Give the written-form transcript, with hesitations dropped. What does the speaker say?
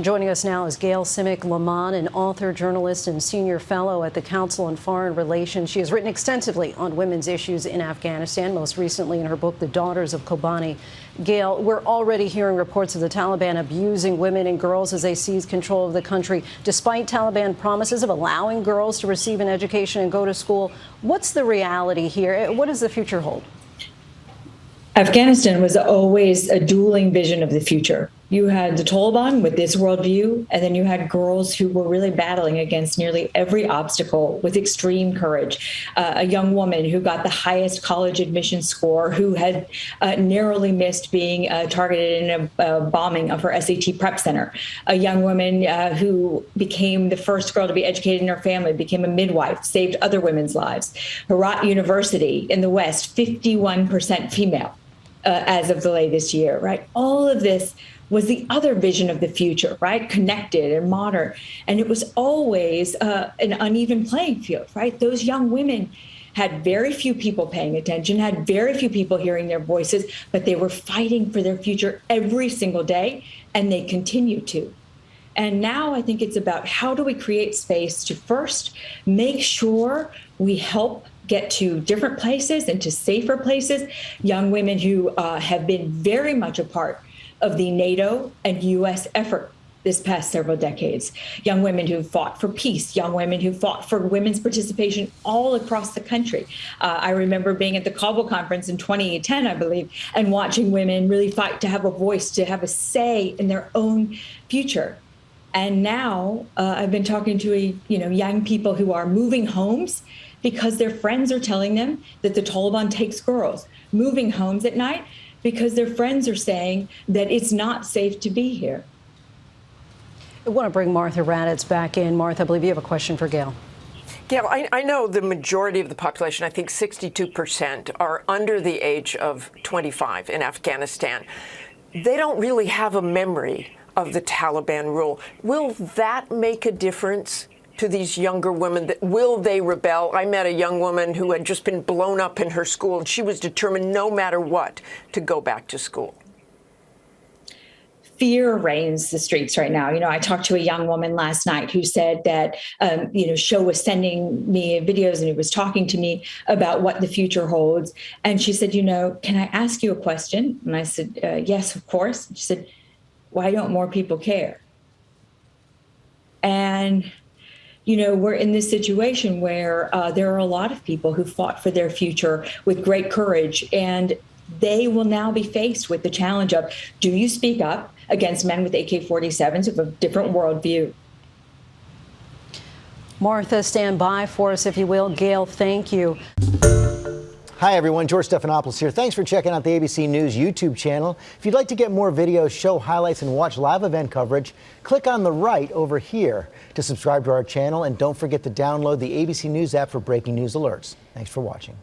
Joining us now is Gayle Tzemach Lemmon, an author, journalist, and senior fellow at the Council on Foreign Relations. She has written extensively on women's issues in Afghanistan, most recently in her book, The Daughters of Kobani. Gayle, we're already hearing reports of the Taliban abusing women and girls as they seize control of the country. Despite Taliban promises of allowing girls to receive an education and go to school, what's the reality here? What does the future hold? Afghanistan was always a dueling vision of the future. You had the Taliban with this worldview, and then you had girls who were really battling against nearly every obstacle with extreme courage. A young woman who got the highest college admission score, who had narrowly missed being targeted in a bombing of her SAT prep center. A young woman who became the first girl to be educated in her family, became a midwife, saved other women's lives. Herat University in the West, 51% female as of the latest year, right? All of this was the other vision of the future, right? Connected and modern. And it was always an uneven playing field, right? Those young women had very few people paying attention, had very few people hearing their voices, but they were fighting for their future every single day, and they continue to. And now I think it's about how do we create space to first make sure we help get to different places and to safer places, young women who have been very much a part of the NATO and U.S. effort this past several decades. Young women who fought for peace, young women who fought for women's participation all across the country. I remember being at the Kabul conference in 2010, I believe, and watching women really fight to have a voice, to have a say in their own future. And now I've been talking to young people who are moving homes because their friends are telling them that the Taliban takes girls, moving homes at night because their friends are saying that it's not safe to be here. I want to bring Martha Raddatz back in. Martha, I believe you have a question for Gayle. Gayle, I know the majority of the population, I think 62%, are under the age of 25 in Afghanistan. They don't really have a memory of the Taliban rule. Will that make a difference to these younger women? Will they rebel? I met a young woman who had just been blown up in her school, and she was determined no matter what to go back to school. Fear reigns the streets right now. I talked to a young woman last night who said that, Sho was sending me videos and he was talking to me about what the future holds. And she said, can I ask you a question? And I said, yes, of course. And she said, why don't more people care? And we're in this situation where there are a lot of people who fought for their future with great courage, and they will now be faced with the challenge of, do you speak up against men with AK-47s who have a different worldview? Martha, stand by for us, if you will. Gayle, thank you. Hi, everyone. George Stephanopoulos here. Thanks for checking out the ABC News YouTube channel. If you'd like to get more videos, show highlights, and watch live event coverage, click on the right over here to subscribe to our channel. And don't forget to download the ABC News app for breaking news alerts. Thanks for watching.